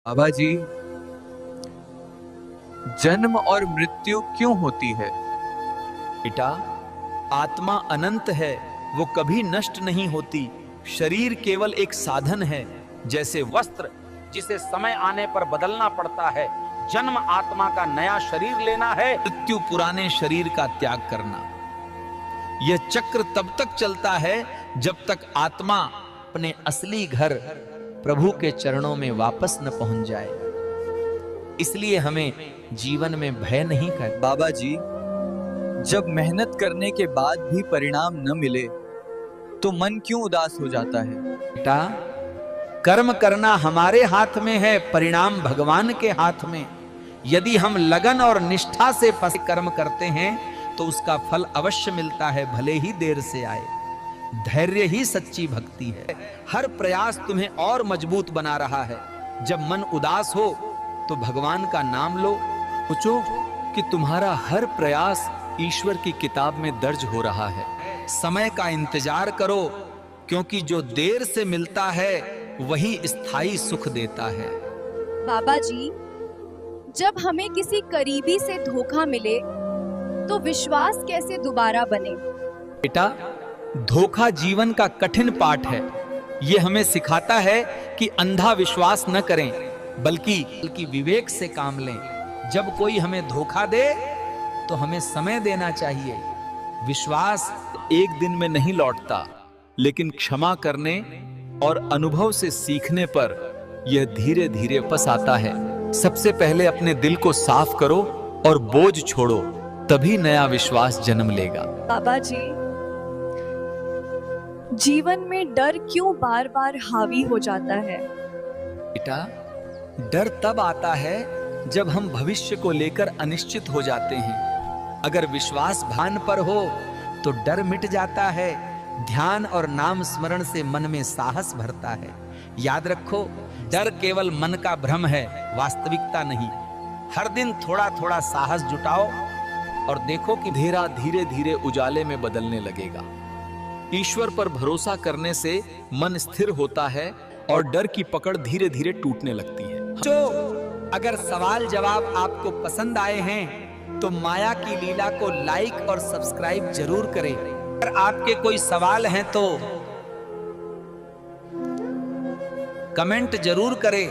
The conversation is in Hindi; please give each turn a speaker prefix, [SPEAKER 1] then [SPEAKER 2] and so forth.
[SPEAKER 1] बाबा जी, जन्म और मृत्यु क्यों होती है?
[SPEAKER 2] बेटा, आत्मा अनंत है, वो कभी नष्ट नहीं होती। शरीर केवल एक साधन है, जैसे वस्त्र जिसे समय आने पर बदलना पड़ता है। जन्म आत्मा का नया शरीर लेना है, मृत्यु पुराने शरीर का त्याग करना। यह चक्र तब तक चलता है जब तक आत्मा अपने असली घर प्रभु के चरणों में वापस न पहुंच जाए। इसलिए हमें जीवन में भय नहीं कर।
[SPEAKER 1] बाबा जी, जब मेहनत करने के बाद भी परिणाम न मिले तो मन क्यों उदास हो जाता है?
[SPEAKER 2] बेटा, कर्म करना हमारे हाथ में है, परिणाम भगवान के हाथ में। यदि हम लगन और निष्ठा से कर्म करते हैं तो उसका फल अवश्य मिलता है, भले ही देर से आए। धैर्य ही सच्ची भक्ति है। हर प्रयास तुम्हें और मजबूत बना रहा है। जब मन उदास हो तो भगवान का नाम लो। सोचो कि तुम्हारा हर प्रयास ईश्वर की किताब में दर्ज हो रहा है। समय का इंतजार करो, क्योंकि जो देर से मिलता है वही स्थायी सुख देता है।
[SPEAKER 3] बाबा जी, जब हमें किसी करीबी से धोखा मिले तो विश्वास कैसे दोबारा बने?
[SPEAKER 2] बेटा, धोखा जीवन का कठिन पाठ है। यह हमें सिखाता है कि अंधा विश्वास न करें, बल्कि विवेक से काम लें। जब कोई हमें धोखा दे तो हमें समय देना चाहिए। विश्वास एक दिन में नहीं लौटता, लेकिन क्षमा करने और अनुभव से सीखने पर यह धीरे धीरे वापस आता है। सबसे पहले अपने दिल को साफ करो और बोझ छोड़ो, तभी नया विश्वास जन्म लेगा।
[SPEAKER 3] बाबा जी, जीवन में डर क्यों बार बार हावी हो जाता है?
[SPEAKER 2] बेटा, डर तब आता है जब हम भविष्य को लेकर अनिश्चित हो जाते हैं। अगर विश्वास भान पर हो तो डर मिट जाता है। ध्यान और नाम स्मरण से मन में साहस भरता है। याद रखो, डर केवल मन का भ्रम है, वास्तविकता नहीं। हर दिन थोड़ा थोड़ा साहस जुटाओ और देखो कि अंधेरा धीरे धीरे उजाले में बदलने लगेगा। ईश्वर पर भरोसा करने से मन स्थिर होता है और डर की पकड़ धीरे धीरे टूटने लगती है। तो अगर सवाल जवाब आपको पसंद आए हैं तो माया की लीला को लाइक और सब्सक्राइब जरूर करें। अगर आपके कोई सवाल हैं तो कमेंट जरूर करें।